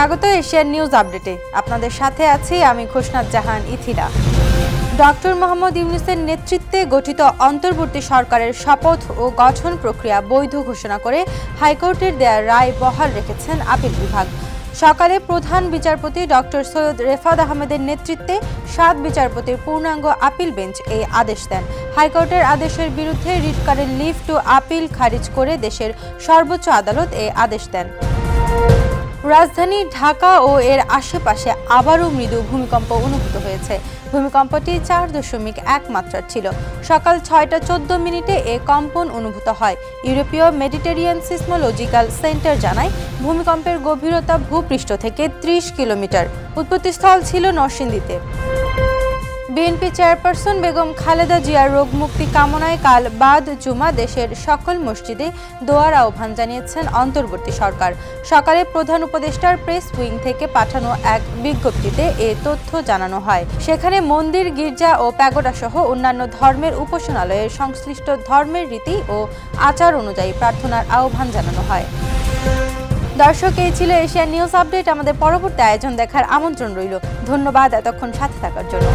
স্বাগত Asian news আপডেটে। আপনাদের সাথে আছি আমি খোসনাত জাহান ইথিরা। ডক্টর মোহাম্মদ ইউনূসের নেতৃত্বে গঠিত অন্তর্বর্তী সরকারের শপথ ও গঠন প্রক্রিয়া বৈধ ঘোষণা করে হাইকোর্টের দেয়া রায় বহাল রেখেছেন আপিল বিভাগ। সকালে প্রধান বিচারপতি ডক্টর সৈয়দ রেফাত আহমেদের নেতৃত্বে 7 বিচারপতির পূর্ণাঙ্গ আপিল বেঞ্চ এই আদেশ দেন। হাইকোর্টের আদেশের বিরুদ্ধে রিটকারের লিভ টু আপিল খারিজ করে দেশের সর্বোচ্চ আদালত এই আদেশ দেন। রাজধানী ঢাকা ও এর আশেপাশে আবারও মৃদু ভূমিকম্প অনুভূত হয়েছে। ভূমিকম্পটি 4.1 মাত্রার ছিল। সকাল 6:14 এ কম্পন অনুভূত হয়। ইউরোপীয় মেডিটেরিয়ান সিসমোলজিক্যাল সেন্টার জানায়, ভূমিকম্পের গভীরতা ভূপৃষ্ঠ থেকে 30 কিলোমিটার। উৎপত্তিস্থল ছিল নরসিংদীতে। বিএনপি চেয়ারপারসন বেগম খালেদা জিয়ার রোগ মুক্তি কামনায় কাল বাদ জুমা দেশের সকল মসজিদে দোয়ার আহ্বান জানিয়েছেন অন্তর্বর্তী সরকার। সকালে প্রধান উপদেষ্টার প্রেস উইং থেকে পাঠানো এক বিজ্ঞপ্তিতে এ তথ্য জানানো হয়। সেখানে মন্দির, গির্জা ও প্যাগোডা সহ অন্যান্য ধর্মের উপাসনালয়ের সংশ্লিষ্ট ধর্মের রীতি ও আচার অনুযায়ী প্রার্থনার আহ্বান জানানো হয়। দর্শক, এই ছিল এশিয়ান নিউজ আপডেট। আমাদের পরবর্তী আয়োজন দেখার আমন্ত্রণ রইল। ধন্যবাদ এতক্ষণ সাথে থাকার জন্য।